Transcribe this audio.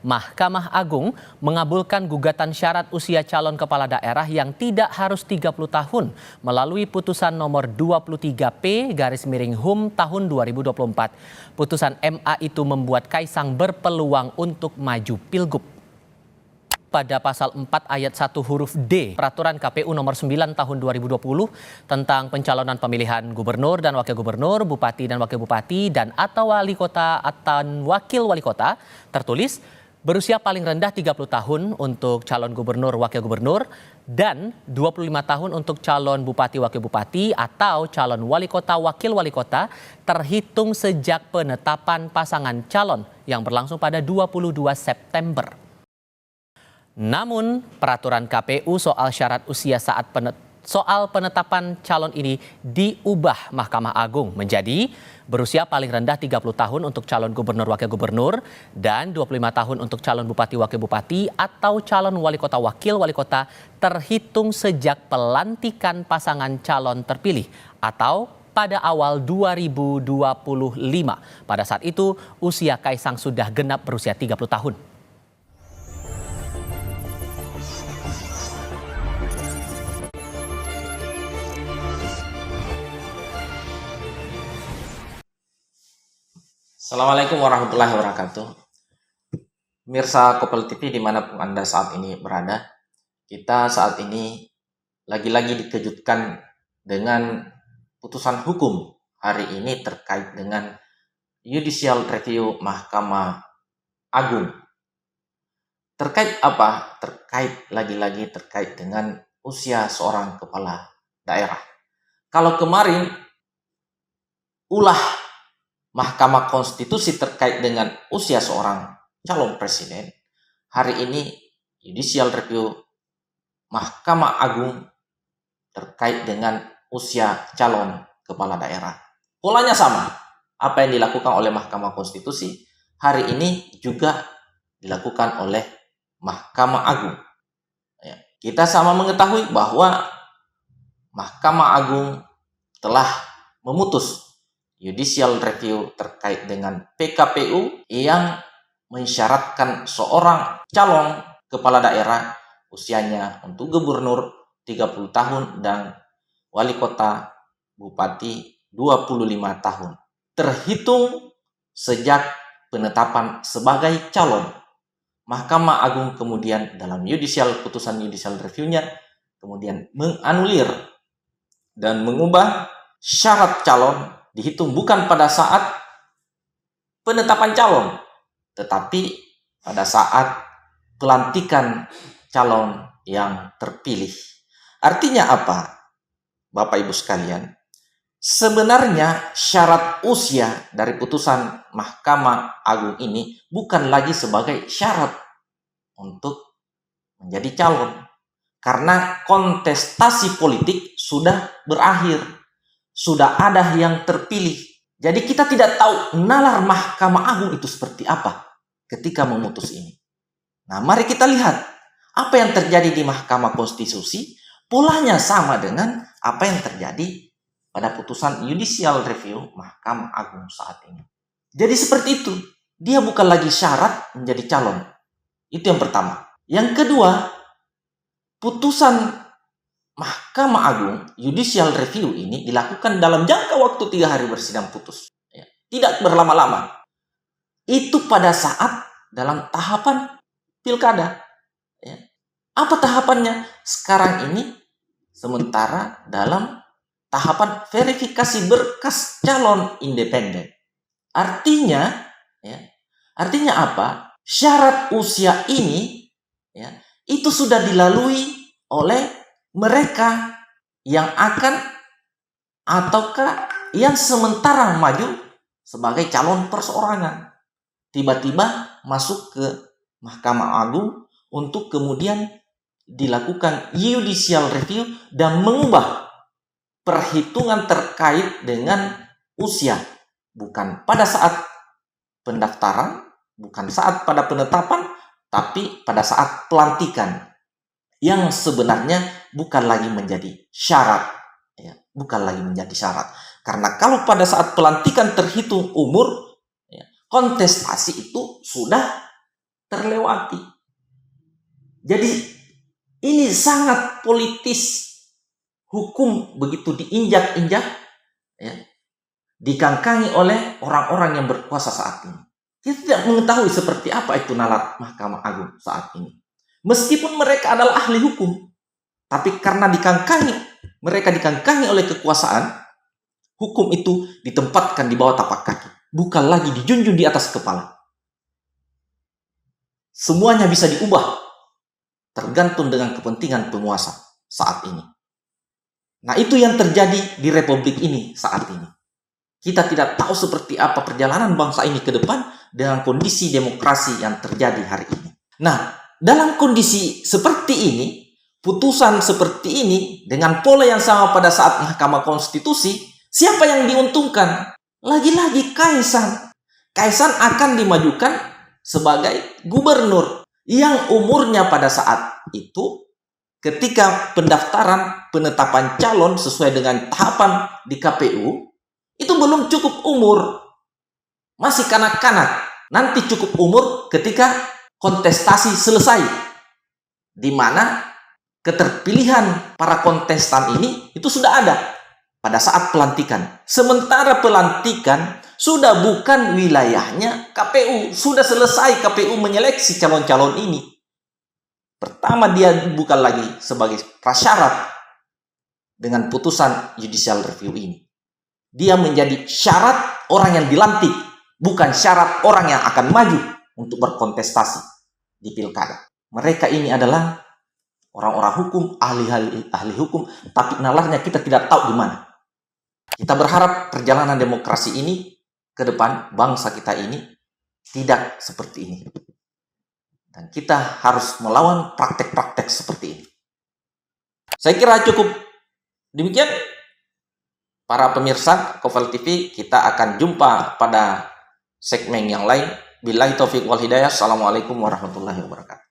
Mahkamah Agung mengabulkan gugatan syarat usia calon kepala daerah yang tidak harus 30 tahun melalui putusan nomor 23P/HUM tahun 2024. Putusan MA itu membuat Kaisang berpeluang untuk maju Pilgub. Pada pasal 4 ayat 1 huruf D Peraturan KPU nomor 9 tahun 2020 tentang pencalonan pemilihan gubernur dan wakil gubernur, bupati dan wakil bupati dan atau wali kota atau wakil wali kota tertulis berusia paling rendah 30 tahun untuk calon gubernur wakil gubernur dan 25 tahun untuk calon bupati wakil bupati atau calon wali kota wakil wali kota terhitung sejak penetapan pasangan calon yang berlangsung pada 22 September. Namun, peraturan KPU soal syarat usia saat penetapan calon ini diubah Mahkamah Agung menjadi berusia paling rendah 30 tahun untuk calon gubernur wakil gubernur dan 25 tahun untuk calon bupati wakil bupati atau calon wali kota wakil wali kota terhitung sejak pelantikan pasangan calon terpilih atau pada awal 2025. Pada saat itu, usia Kaisang sudah genap berusia 30 tahun. Assalamualaikum warahmatullahi wabarakatuh. Pemirsa Kopel TV dimanapun Anda saat ini berada, kita saat ini lagi-lagi dikejutkan dengan putusan hukum hari ini terkait dengan Judicial Review Mahkamah Agung. Terkait apa? Terkait dengan usia seorang kepala daerah. Kalau kemarin ulah Mahkamah Konstitusi terkait dengan usia seorang calon presiden, hari ini Judicial Review Mahkamah Agung terkait dengan usia calon kepala daerah. Polanya sama. Apa yang dilakukan oleh Mahkamah Konstitusi, hari ini juga dilakukan oleh Mahkamah Agung. Kita sama mengetahui bahwa Mahkamah Agung telah memutus Judicial Review terkait dengan PKPU yang mensyaratkan seorang calon kepala daerah usianya untuk gubernur 30 tahun dan wali kota bupati 25 tahun. Terhitung sejak penetapan sebagai calon. Mahkamah Agung kemudian dalam putusan Judicial Review-nya kemudian menganulir dan mengubah syarat calon dihitung bukan pada saat penetapan calon, tetapi pada saat pelantikan calon yang terpilih. Artinya apa, Bapak Ibu sekalian? Sebenarnya syarat usia dari putusan Mahkamah Agung ini bukan lagi sebagai syarat untuk menjadi calon, karena kontestasi politik sudah berakhir. Sudah ada yang terpilih. Jadi kita tidak tahu nalar Mahkamah Agung itu seperti apa ketika memutus ini. Nah, mari kita lihat apa yang terjadi di Mahkamah Konstitusi. Polanya sama dengan apa yang terjadi pada putusan Judicial Review Mahkamah Agung saat ini. Jadi seperti itu. Dia bukan lagi syarat menjadi calon. Itu yang pertama. Yang kedua, putusan Mahkamah Agung Judicial Review ini dilakukan dalam jangka waktu 3 hari bersidang putus. Tidak berlama-lama. Itu pada saat dalam tahapan pilkada. Apa tahapannya? Sekarang ini sementara dalam tahapan verifikasi berkas calon independen. Artinya apa? Syarat usia ini itu sudah dilalui oleh mereka yang akan ataukah yang sementara maju sebagai calon perseorangan. Tiba-tiba masuk ke Mahkamah Agung untuk kemudian dilakukan Judicial Review dan mengubah perhitungan terkait dengan usia. Bukan pada saat pendaftaran, bukan saat pada penetapan, tapi pada saat pelantikan. Yang sebenarnya bukan lagi menjadi syarat. Bukan lagi menjadi syarat. Karena kalau pada saat pelantikan terhitung umur, kontestasi itu sudah terlewati. Jadi ini sangat politis. Hukum begitu diinjak-injak, ya, dikangkangi oleh orang-orang yang berkuasa saat ini. Kita tidak mengetahui seperti apa itu nalar Mahkamah Agung saat ini. Meskipun mereka adalah ahli hukum, tapi karena mereka dikangkangi oleh kekuasaan, hukum itu ditempatkan di bawah tapak kaki, bukan lagi dijunjung di atas kepala. Semuanya bisa diubah, tergantung dengan kepentingan penguasa saat ini. Nah, itu yang terjadi di Republik ini saat ini. Kita tidak tahu seperti apa perjalanan bangsa ini ke depan dengan kondisi demokrasi yang terjadi hari ini. Nah, dalam kondisi seperti ini, putusan seperti ini, dengan pola yang sama pada saat Mahkamah Konstitusi, siapa yang diuntungkan? Lagi-lagi Kaisang. Kaisang akan dimajukan sebagai gubernur yang umurnya pada saat itu, ketika pendaftaran penetapan calon sesuai dengan tahapan di KPU, itu belum cukup umur. Masih kanak-kanak. Nanti cukup umur ketika kontestasi selesai. Di mana keterpilihan para kontestan ini itu sudah ada pada saat pelantikan. Sementara pelantikan sudah bukan wilayahnya KPU. Sudah selesai KPU menyeleksi calon-calon ini. Pertama, dia bukan lagi sebagai prasyarat dengan putusan judicial review ini. Dia menjadi syarat orang yang dilantik, bukan syarat orang yang akan maju untuk berkontestasi di pilkada. Mereka ini adalah orang-orang hukum, ahli hukum, tapi nalarnya kita tidak tahu di mana. Kita berharap perjalanan demokrasi ini ke depan, bangsa kita ini tidak seperti ini. Dan kita harus melawan praktek-praktek seperti ini. Saya kira cukup demikian. Para pemirsa Kovel TV, kita akan jumpa pada segmen yang lain. Billahi taufiq wal hidayah. Assalamualaikum warahmatullahi wabarakatuh.